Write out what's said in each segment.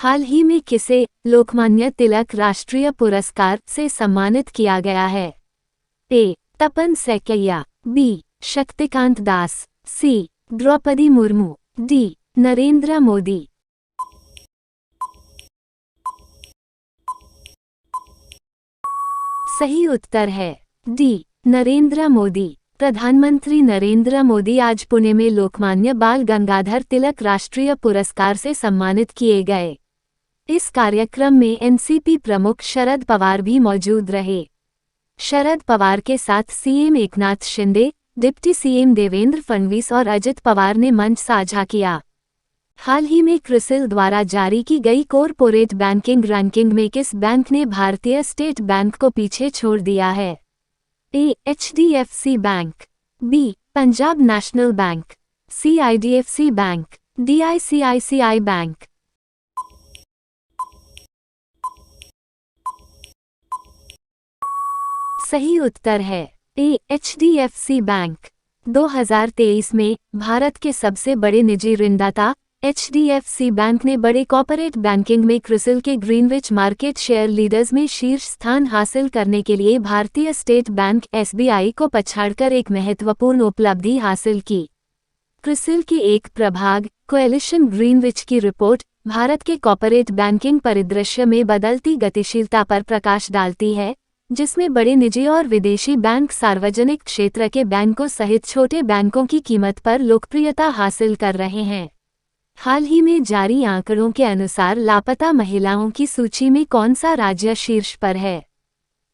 हाल ही में किसे लोकमान्य तिलक राष्ट्रीय पुरस्कार से सम्मानित किया गया है? ए. तपन सैकिया, बी. शक्तिकांत दास, सी. द्रौपदी मुर्मू, डी. नरेंद्र मोदी। सही उत्तर है डी. नरेंद्र मोदी। प्रधानमंत्री नरेंद्र मोदी आज पुणे में लोकमान्य बाल गंगाधर तिलक राष्ट्रीय पुरस्कार से सम्मानित किए गए। इस कार्यक्रम में एनसीपी प्रमुख शरद पवार भी मौजूद रहे। शरद पवार के साथ CM Eknath Shinde, deputy CM Devendra Fadnavis और अजित पवार ने मंच साझा किया। हाल ही में क्रिसिल द्वारा जारी की गई कॉरपोरेट बैंकिंग रैंकिंग में किस बैंक ने भारतीय स्टेट बैंक को पीछे छोड़ दिया है? A. HDFC bank, B. Punjab national bank, C. IDFC bank, D. ICICI bank. सही उत्तर है ए. HDFC bank. 2023 में भारत के सबसे बड़े निजी ऋणदाता एचडीएफसी बैंक ने बड़े कॉर्पोरेट बैंकिंग में क्रिसिल के ग्रीनविच मार्केट शेयर लीडर्स में शीर्ष स्थान हासिल करने के लिए भारतीय स्टेट बैंक एसबीआई को पछाड़कर एक महत्वपूर्ण उपलब्धि हासिल की। क्रिसिल की एक प्रभाग कोएलिशन ग्रीनविच की रिपोर्ट भारत के कॉर्पोरेट बैंकिंग परिदृश्य में बदलती गतिशीलता पर प्रकाश डालती है, जिसमें बड़े निजी और विदेशी बैंक सार्वजनिक क्षेत्र के बैंकों सहित छोटे बैंकों की कीमत पर लोकप्रियता हासिल कर रहे हैं। हाल ही में जारी आंकड़ों के अनुसार लापता महिलाओं की सूची में कौन सा राज्य शीर्ष पर है?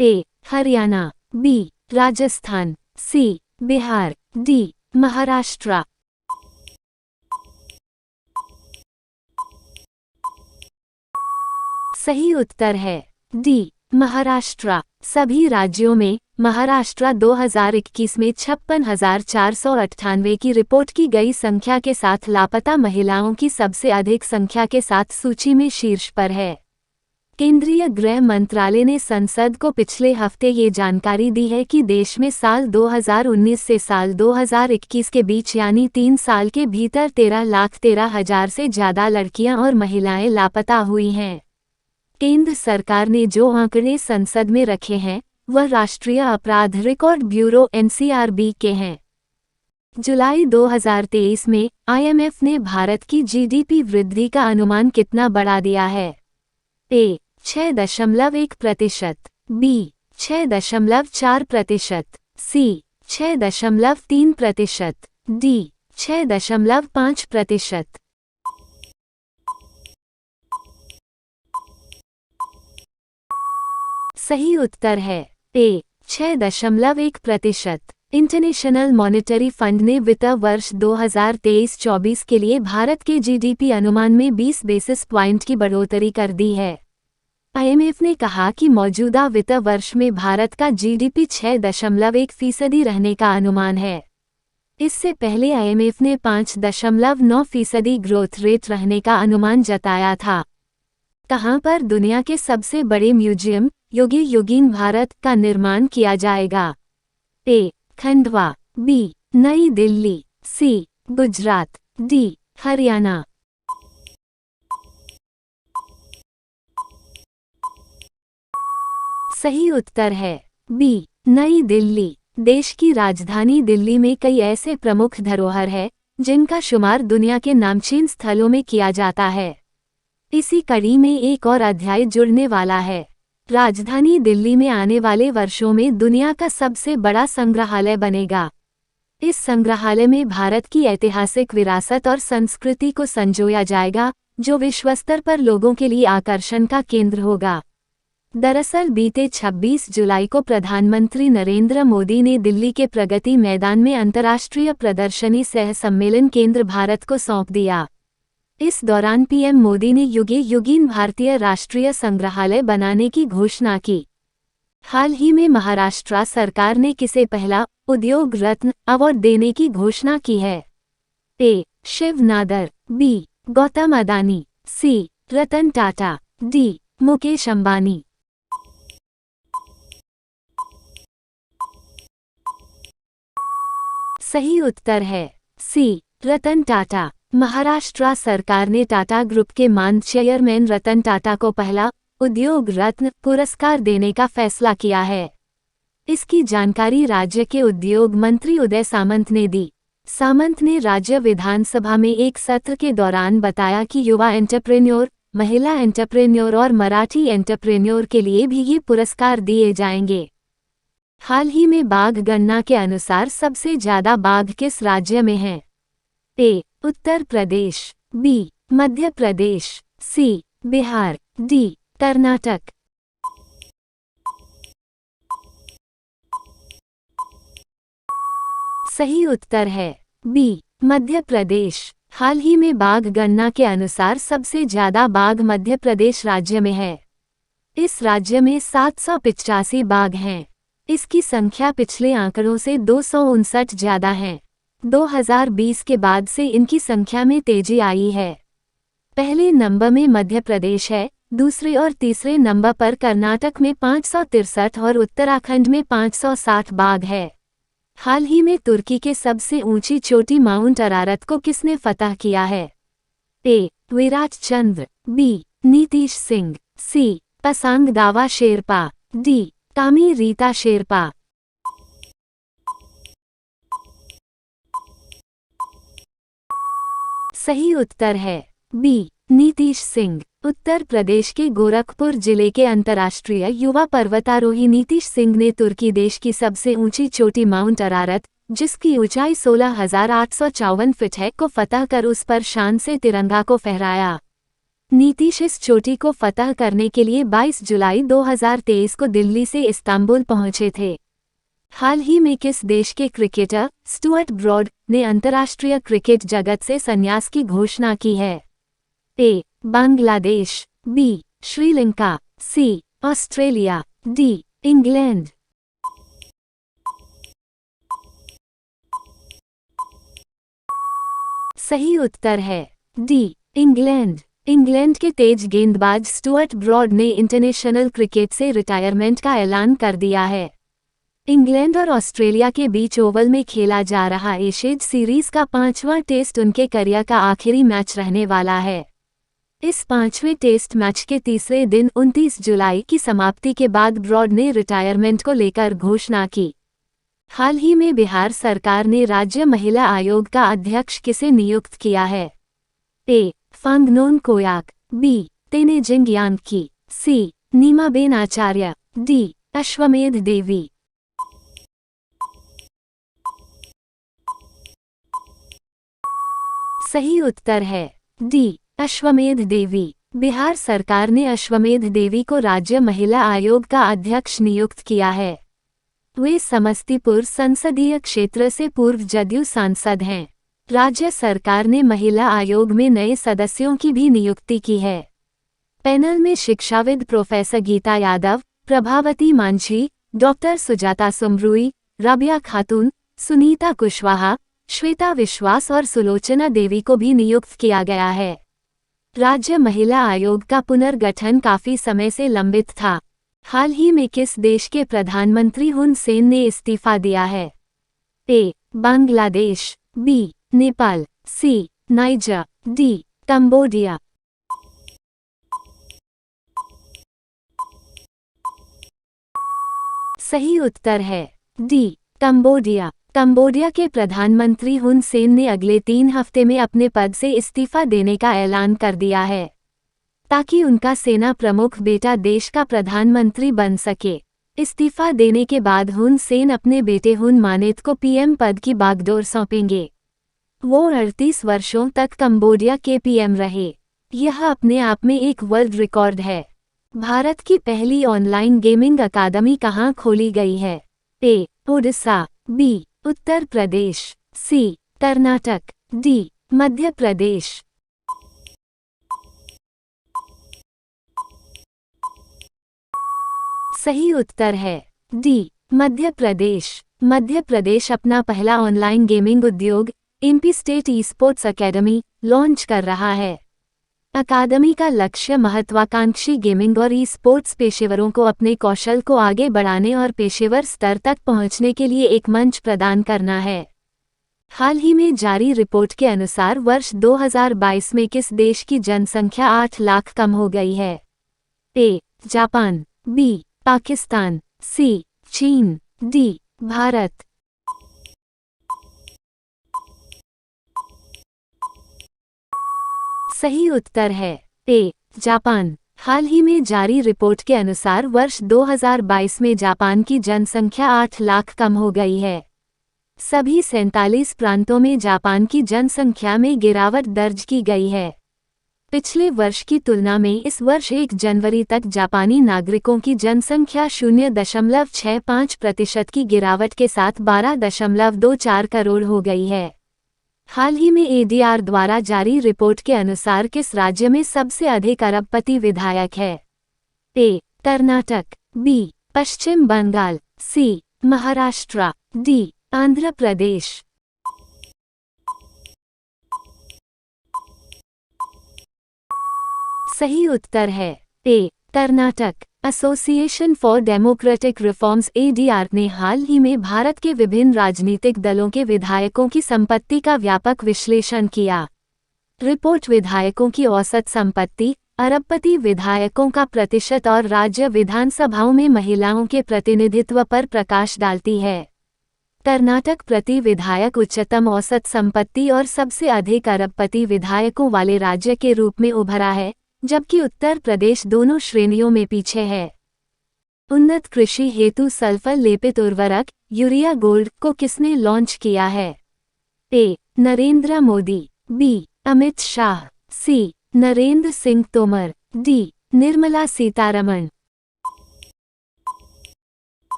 ए. हरियाणा, बी. राजस्थान, सी. बिहार, डी. महाराष्ट्र। सही उत्तर है डी. महाराष्ट्र। सभी राज्यों में महाराष्ट्र 2021 में 56,498 की रिपोर्ट की गई संख्या के साथ लापता महिलाओं की सबसे अधिक संख्या के साथ सूची में शीर्ष पर है। केंद्रीय गृह मंत्रालय ने संसद को पिछले हफ्ते ये जानकारी दी है कि देश में साल 2019 से साल 2021 के बीच यानी 3 साल के भीतर 13,13,000 से ज़्यादा लड़कियां और महिलाएं लापता हुई हैं। केंद्र सरकार ने जो आंकड़े संसद में रखे हैं वह राष्ट्रीय अपराध रिकॉर्ड ब्यूरो एनसीआरबी के हैं। जुलाई 2023 में आईएमएफ ने भारत की जीडीपी वृद्धि का अनुमान कितना बढ़ा दिया है? ए. 6.1%, बी. 6.4%, सी. 6.3%, डी. 6.5%। सही उत्तर है ए. 6.1%। इंटरनेशनल मॉनेटरी फंड ने वित्त वर्ष 2023-24 के लिए भारत के जीडीपी अनुमान में 20 बेसिस पॉइंट की बढ़ोतरी कर दी है। आईएमएफ ने कहा कि मौजूदा वित्त वर्ष में भारत का जीडीपी 6.1% रहने का अनुमान है। इससे पहले आईएमएफ ने 5.9% ग्रोथ रेट रहने का अनुमान जताया था। कहां पर दुनिया के सबसे बड़े म्यूजियम योगी योगीन भारत का निर्माण किया जाएगा? ए. खंडवा, बी. नई दिल्ली, सी. गुजरात, डी. हरियाणा। सही उत्तर है बी. नई दिल्ली। देश की राजधानी दिल्ली में कई ऐसे प्रमुख धरोहर है जिनका शुमार दुनिया के नामचीन स्थलों में किया जाता है। इसी कड़ी में एक और अध्याय जुड़ने वाला है। राजधानी दिल्ली में आने वाले वर्षों में दुनिया का सबसे बड़ा संग्रहालय बनेगा। इस संग्रहालय में भारत की ऐतिहासिक विरासत और संस्कृति को संजोया जाएगा, जो विश्व स्तर पर लोगों के लिए आकर्षण का केंद्र होगा। दरअसल बीते 26 जुलाई को प्रधानमंत्री नरेंद्र मोदी ने दिल्ली के प्रगति मैदान में अंतर्राष्ट्रीय प्रदर्शनी सह सम्मेलन केंद्र भारत को सौंप दिया। इस दौरान पीएम मोदी ने युगे युगीन भारतीय राष्ट्रीय संग्रहालय बनाने की घोषणा की। हाल ही में महाराष्ट्र सरकार ने किसे पहला उद्योग रत्न अवार्ड देने की घोषणा की है? ए. शिव नादर, बी. गौतम अदानी, सी. रतन टाटा, डी. मुकेश अंबानी। सही उत्तर है सी. रतन टाटा। महाराष्ट्र सरकार ने टाटा ग्रुप के मान चेयरमैन रतन टाटा को पहला उद्योग रत्न पुरस्कार देने का फैसला किया है। इसकी जानकारी राज्य के उद्योग मंत्री उदय सामंत ने दी। सामंत ने राज्य विधानसभा में एक सत्र के दौरान बताया कि युवा एंटरप्रेन्योर, महिला एंटरप्रेन्योर और मराठी एंटरप्रेन्योर के लिए भी ये पुरस्कार दिए जाएंगे। हाल ही में बाघ गणना के अनुसार सबसे ज्यादा बाघ किस राज्य में हैं? ए. उत्तर प्रदेश, बी. मध्य प्रदेश, सी. बिहार, डी. कर्नाटक। सही उत्तर है बी. मध्य प्रदेश। हाल ही में बाघ गणना के अनुसार सबसे ज्यादा बाघ मध्य प्रदेश राज्य में है। इस राज्य में 785 बाघ हैं। इसकी संख्या पिछले आंकड़ों से 259 ज्यादा है। 2020 के बाद से इनकी संख्या में तेजी आई है। पहले नंबर में मध्य प्रदेश है, दूसरे और तीसरे नंबर पर कर्नाटक में 563 और उत्तराखंड में 560 बाघ है। हाल ही में तुर्की के सबसे ऊंची चोटी माउंट अरारत को किसने फतह किया है? ए. विराट चंद्र, बी. नीतीश सिंह, सी. पसांग दावा शेरपा, डी. कामी रीता शेरपा। सही उत्तर है बी. नीतीश सिंह। उत्तर प्रदेश के गोरखपुर जिले के अंतर्राष्ट्रीय युवा पर्वतारोही नीतीश सिंह ने तुर्की देश की सबसे ऊंची चोटी माउंट अरारत, जिसकी ऊंचाई 16,854 फीट है, को फतह कर उस पर शान से तिरंगा को फहराया। नीतीश इस चोटी को फतह करने के लिए 22 जुलाई 2023 को दिल्ली से इस्तांबुल पहुंचे थे। हाल ही में किस देश के क्रिकेटर स्टुअर्ट ब्रॉड ने अंतर्राष्ट्रीय क्रिकेट जगत से संन्यास की घोषणा की है? A. Bangladesh, B. Sri Lanka, C. Australia, D. England. सही उत्तर है डी. इंग्लैंड। इंग्लैंड के तेज गेंदबाज स्टुअर्ट ब्रॉड ने इंटरनेशनल क्रिकेट से रिटायरमेंट का ऐलान कर दिया है। इंग्लैंड और ऑस्ट्रेलिया के बीच ओवल में खेला जा रहा एशेज सीरीज का 5वां टेस्ट उनके करियर का आखिरी मैच रहने वाला है। इस 5वें टेस्ट मैच के तीसरे दिन 29 जुलाई की समाप्ति के बाद ब्रॉड ने रिटायरमेंट को लेकर घोषणा की। हाल ही में बिहार सरकार ने राज्य महिला आयोग का अध्यक्ष किसे नियुक्त किया है? ए. फांगनोन कोयाक, बी. तेनेजिंग यानकी, सी. नीमाबेन आचार्य, डी. अश्वमेध देवी। सही उत्तर है डी. अश्वमेध देवी। बिहार सरकार ने अश्वमेध देवी को राज्य महिला आयोग का अध्यक्ष नियुक्त किया है। वे समस्तीपुर संसदीय क्षेत्र से पूर्व जदयू सांसद हैं। राज्य सरकार ने महिला आयोग में नए सदस्यों की भी नियुक्ति की है। पैनल में शिक्षाविद प्रोफेसर गीता यादव, प्रभावती मांझी, डॉक्टर सुजाता सुमरुई, राबिया खातून, सुनीता कुशवाहा, श्वेता विश्वास और सुलोचना देवी को भी नियुक्त किया गया है। राज्य महिला आयोग का पुनर्गठन काफी समय से लंबित था। हाल ही में किस देश के प्रधानमंत्री हुन सेन ने इस्तीफा दिया है? A. Bangladesh, B. Nepal, C. Niger, D. Cambodia. सही उत्तर है डी. कंबोडिया। कंबोडिया के प्रधानमंत्री हुन सेन ने अगले 3 हफ्ते में अपने पद से इस्तीफा देने का ऐलान कर दिया है, ताकि उनका सेना प्रमुख बेटा देश का प्रधानमंत्री बन सके। इस्तीफा देने के बाद हुन सेन अपने बेटे हुन मानेत को पीएम पद की बागडोर सौंपेंगे। वो 38 वर्षों तक कंबोडिया के पीएम रहे। यह अपने आप में एक वर्ल्ड रिकॉर्ड है। भारत की पहली ऑनलाइन गेमिंग अकादमी कहाँ खोली गई है? ए. ओडिशा, बी. उत्तर प्रदेश, सी. कर्नाटक, डी. मध्य प्रदेश। सही उत्तर है डी. मध्य प्रदेश। मध्य प्रदेश अपना पहला ऑनलाइन गेमिंग उद्योग MP state e sports academy launch कर रहा है। अकादमी का लक्ष्य महत्वाकांक्षी गेमिंग और ई स्पोर्ट्स पेशेवरों को अपने कौशल को आगे बढ़ाने और पेशेवर स्तर तक पहुंचने के लिए एक मंच प्रदान करना है। हाल ही में जारी रिपोर्ट के अनुसार वर्ष 2022 में किस देश की जनसंख्या 8 लाख कम हो गई है? A. Japan, B. Pakistan, C. चीन, डी. भारत। सही उत्तर है ए. जापान। हाल ही में जारी रिपोर्ट के अनुसार वर्ष 2022 में जापान की जनसंख्या 8 लाख कम हो गई है। सभी 47 प्रांतों में जापान की जनसंख्या में गिरावट दर्ज की गई है। पिछले वर्ष की तुलना में इस वर्ष 1 जनवरी तक जापानी नागरिकों की जनसंख्या 0.65% की गिरावट के साथ 12.24 करोड़ हो गई है। हाल ही में एडीआर द्वारा जारी रिपोर्ट के अनुसार किस राज्य में सबसे अधिक अरबपति विधायक है? A. Karnataka, B. Paschim Bangal, C. Maharashtra, D. Andhra Pradesh. सही उत्तर है A. Karnataka. Association for democratic reforms ADR ने हाल ही में भारत के विभिन्न राजनीतिक दलों के विधायकों की संपत्ति का व्यापक विश्लेषण किया। रिपोर्ट विधायकों की औसत संपत्ति, अरबपति विधायकों का प्रतिशत और राज्य विधानसभाओं में महिलाओं के प्रतिनिधित्व पर प्रकाश डालती है। कर्नाटक प्रति विधायक उच्चतम औसत संपत्ति और सबसे अधिक अरबपति विधायकों वाले राज्य के रूप में उभरा है, जबकि उत्तर प्रदेश दोनों श्रेणियों में पीछे है। उन्नत कृषि हेतु सल्फर लेपित उर्वरक यूरिया गोल्ड को किसने लॉन्च किया है? ए. नरेंद्र मोदी, बी. अमित शाह, सी. नरेंद्र सिंह तोमर, डी. निर्मला सीतारमण।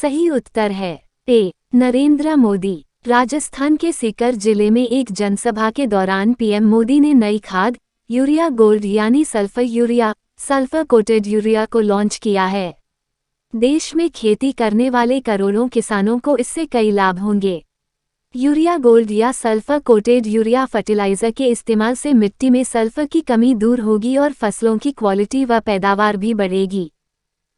सही उत्तर है ए. नरेंद्र मोदी। राजस्थान के सीकर जिले में एक जनसभा के दौरान पीएम मोदी ने नई खाद यूरिया गोल्ड यानी सल्फर कोटेड यूरिया को लॉन्च किया है। देश में खेती करने वाले करोड़ों किसानों को इससे कई लाभ होंगे। यूरिया गोल्ड या सल्फर कोटेड यूरिया फर्टिलाइजर के इस्तेमाल से मिट्टी में सल्फर की कमी दूर होगी और फसलों की क्वालिटी व पैदावार भी बढ़ेगी।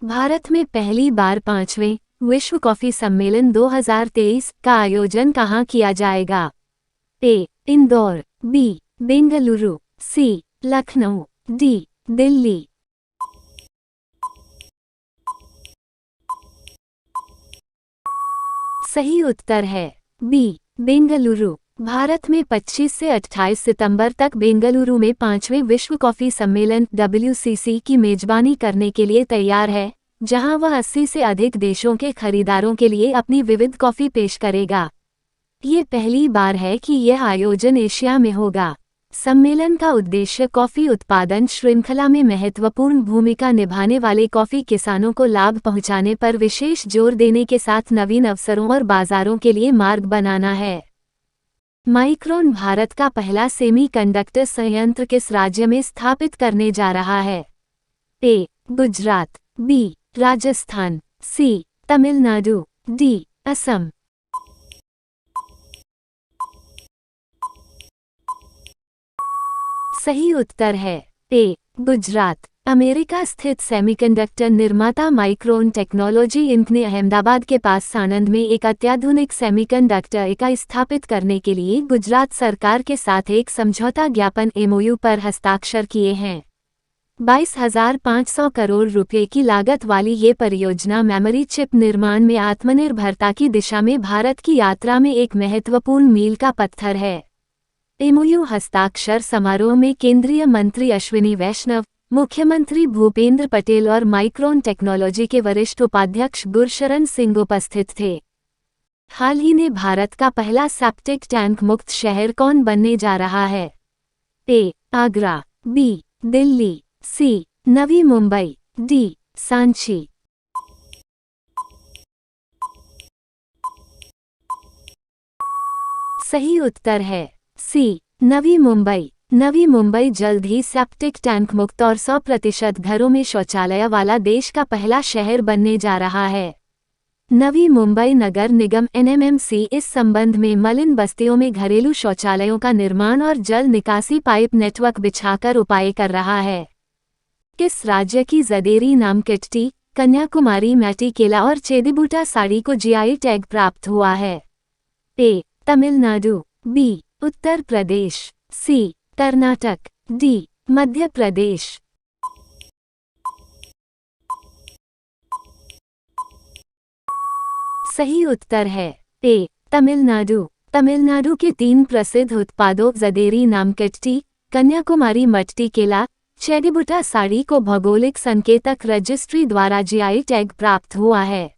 भारत में पहली बार 5वें विश्व कॉफी सम्मेलन 2023 का आयोजन कहाँ किया जाएगा? ए. इंदौर, बी. बेंगलुरु, सी. लखनऊ, डी. दिल्ली। सही उत्तर है बी. बेंगलुरु। भारत में 25 से 28 सितंबर तक बेंगलुरु में 5वें विश्व कॉफी सम्मेलन WCC की मेजबानी करने के लिए तैयार है, जहां वह 80 से अधिक देशों के खरीदारों के लिए अपनी विविध कॉफी पेश करेगा। ये पहली बार है कि यह आयोजन एशिया में होगा। सम्मेलन का उद्देश्य कॉफी उत्पादन श्रृंखला में महत्वपूर्ण भूमिका निभाने वाले कॉफी किसानों को लाभ पहुंचाने पर विशेष जोर देने के साथ नवीन अवसरों और बाजारों के लिए मार्ग बनाना है। माइक्रोन भारत का पहला सेमीकंडक्टर संयंत्र किस राज्य में स्थापित करने जा रहा है? ए. गुजरात, बी. राजस्थान, सी. तमिलनाडु, डी. असम। सही उत्तर है ए. गुजरात। अमेरिका स्थित सेमीकंडक्टर निर्माता माइक्रोन टेक्नोलॉजी इंक ने अहमदाबाद के पास सानंद में एक अत्याधुनिक सेमीकंडक्टर इकाई स्थापित करने के लिए गुजरात सरकार के साथ एक समझौता ज्ञापन MOU पर हस्ताक्षर किए हैं। 22,500 करोड़ रुपए की लागत वाली ये परियोजना मेमोरी चिप निर्माण में आत्मनिर्भरता की दिशा में भारत की यात्रा में एक महत्वपूर्ण मील का पत्थर है। MOU हस्ताक्षर समारोह में केंद्रीय मंत्री अश्विनी वैष्णव, मुख्यमंत्री भूपेंद्र पटेल और माइक्रोन टेक्नोलॉजी के वरिष्ठ उपाध्यक्ष गुरशरण सिंह उपस्थित थे। हाल ही में भारत का पहला सेप्टिक टैंक मुक्त शहर कौन बनने जा रहा है? ए. आगरा, बी. दिल्ली, सी. नवी मुंबई, डी. सांची। सही उत्तर है सी. नवी मुंबई। नवी मुंबई जल्द ही सेप्टिक टैंक मुक्त और 100% घरों में शौचालय वाला देश का पहला शहर बनने जा रहा है। नवी मुंबई नगर निगम NMMC इस संबंध में मलिन बस्तियों में घरेलू शौचालयों का निर्माण और जल निकासी पाइप नेटवर्क बिछाकर उपाय कर रहा है। किस राज्य की जदेरी नाम किट्टी कन्याकुमारी मैटी केला और चेदीबूटा साड़ी को जीआई टैग प्राप्त हुआ है। ए. तमिलनाडु, बी. उत्तर प्रदेश, सी. कर्नाटक, डी. मध्य प्रदेश। सही उत्तर है ए. तमिलनाडु। तमिलनाडु के 3 प्रसिद्ध उत्पादों जदेरी नामकट्टी, कन्याकुमारी मट्टी केला, चेदीबूटा साड़ी को भौगोलिक संकेतक रजिस्ट्री द्वारा जीआई टैग प्राप्त हुआ है।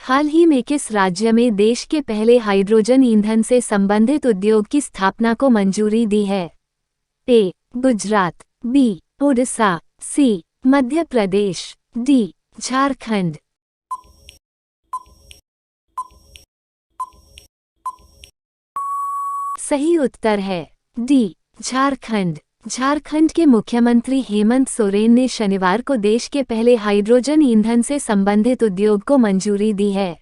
हाल ही में किस राज्य में देश के पहले हाइड्रोजन ईंधन से संबंधित उद्योग की स्थापना को मंजूरी दी है? ए. गुजरात, बी. ओडिशा, सी. मध्य प्रदेश, डी. झारखंड। सही उत्तर है डी. झारखंड। झारखंड के मुख्यमंत्री हेमंत सोरेन ने शनिवार को देश के पहले हाइड्रोजन ईंधन से संबंधित उद्योग को मंजूरी दी है।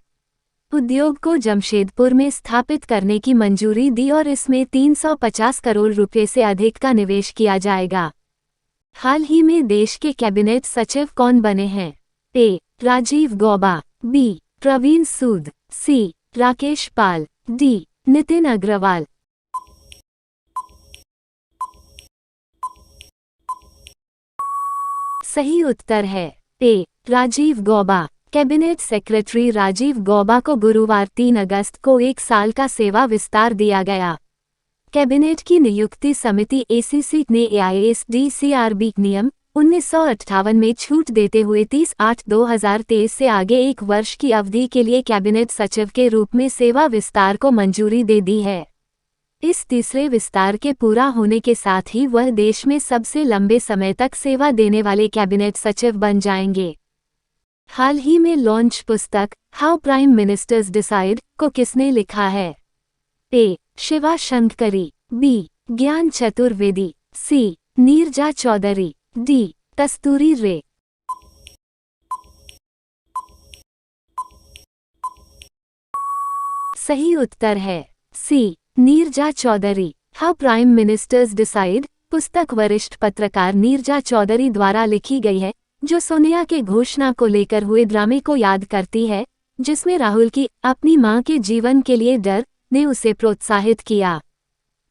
उद्योग को जमशेदपुर में स्थापित करने की मंजूरी दी और इसमें 350 करोड़ रुपए से अधिक का निवेश किया जाएगा। हाल ही में देश के कैबिनेट सचिव कौन बने हैं? ए. राजीव गौबा, बी. प्रवीण सूद, सी. राकेश पाल, डी. नितिन अग्रवाल। सही उत्तर है ए. राजीव गौबा। कैबिनेट सेक्रेटरी राजीव गौबा को गुरुवार 3 अगस्त को 1 साल का सेवा विस्तार दिया गया। कैबिनेट की नियुक्ति समिति एसीसी ने एआईएसडीसीआरबी नियम 1958 में छूट देते हुए 30/8/2023 से आगे 1 वर्ष की अवधि के लिए कैबिनेट सचिव के रूप में सेवा विस्तार को मंजूरी दे दी है। इस तीसरे विस्तार के पूरा होने के साथ ही वह देश में सबसे लंबे समय तक सेवा देने वाले कैबिनेट सचिव बन जाएंगे। हाल ही में लॉन्च पुस्तक हाउ प्राइम मिनिस्टर्स डिसाइड को किसने लिखा है? A. Shiva Shankari, B. Gyan Chaturvedi, C. Neerja Chaudhary, D. Kasturi Ray. सही उत्तर है C. Neerja Chaudhary. How prime ministers decide पुस्तक वरिष्ठ पत्रकार नीरजा चौधरी द्वारा लिखी गई है, जो सोनिया के घोषणा को लेकर हुए ड्रामे को याद करती है, जिसमें राहुल की अपनी मां के जीवन के लिए डर ने उसे प्रोत्साहित किया।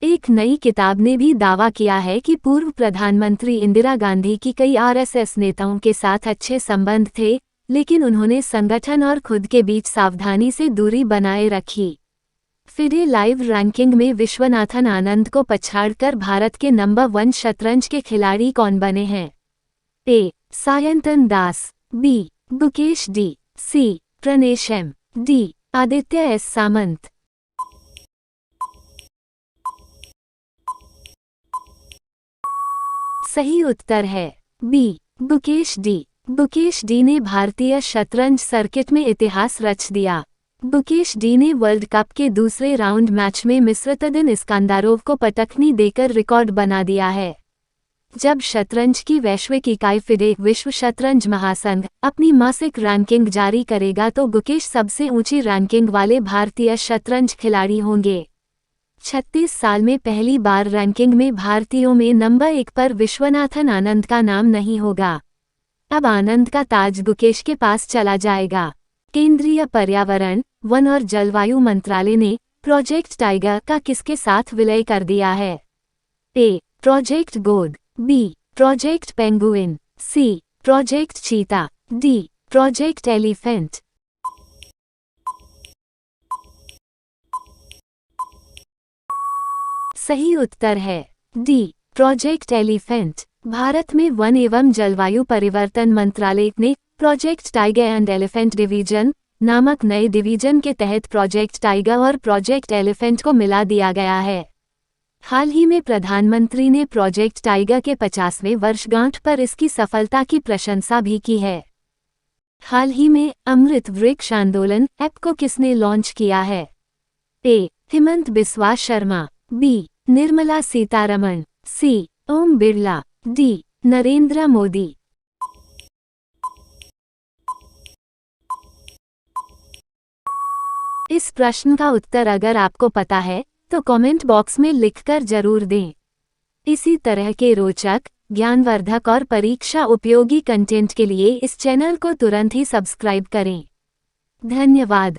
एक नई किताब ने भी दावा किया है कि पूर्व प्रधानमंत्री इंदिरा गांधी की कई आरएसएस नेताओं के साथ अच्छे संबंध थे, लेकिन उन्होंने संगठन और खुद के बीच सावधानी से दूरी बनाए रखी। फिडे लाइव रैंकिंग में विश्वनाथन आनंद को पछाड़कर भारत के नंबर 1 शतरंज के खिलाड़ी कौन बने हैं? A. Sayantan Das, B. Gukesh D, C. Pranesh M, D. Aditya S Samant. सही उत्तर है B. Gukesh D. Gukesh D ने भारतीय शतरंज सर्किट में इतिहास रच दिया। गुकेश डी ने वर्ल्ड कप के दूसरे राउंड मैच में मिस्रतदिन इस्कांदारोव को पटखनी देकर रिकॉर्ड बना दिया है। जब शतरंज की वैश्विक इकाई फिडे विश्व शतरंज महासंघ अपनी मासिक रैंकिंग जारी करेगा तो गुकेश सबसे ऊंची रैंकिंग वाले भारतीय शतरंज खिलाड़ी होंगे। 36 साल में पहली बार रैंकिंग में भारतीयों में नंबर 1 पर विश्वनाथन आनंद का नाम नहीं होगा। अब आनंद का ताज गुकेश के पास चला जाएगा। केंद्रीय पर्यावरण, वन और जलवायु मंत्रालय ने प्रोजेक्ट टाइगर का किसके साथ विलय कर दिया है? ए. प्रोजेक्ट गोद, बी. प्रोजेक्ट पेंगुइन, सी. प्रोजेक्ट चीता, डी. Project elephant. सही उत्तर है डी. Project elephant. भारत में वन एवं जलवायु परिवर्तन मंत्रालय ने project tiger and elephant division नामक नए डिवीजन के तहत प्रोजेक्ट टाइगर और प्रोजेक्ट एलिफेंट को मिला दिया गया है। हाल ही में प्रधानमंत्री ने प्रोजेक्ट टाइगर के 50वें वर्षगांठ पर इसकी सफलता की प्रशंसा भी की है। हाल ही में अमृत वृक्ष आंदोलन ऐप को किसने लॉन्च किया है? ए. हेमंत बिस्वा शर्मा, बी. निर्मला सीतारमण, सी. ओम बिरला, डी. नरेंद्र मोदी। इस प्रश्न का उत्तर अगर आपको पता है तो कमेंट बॉक्स में लिखकर जरूर दें। इसी तरह के रोचक, ज्ञानवर्धक और परीक्षा उपयोगी कंटेंट के लिए इस चैनल को तुरंत ही सब्सक्राइब करें। धन्यवाद।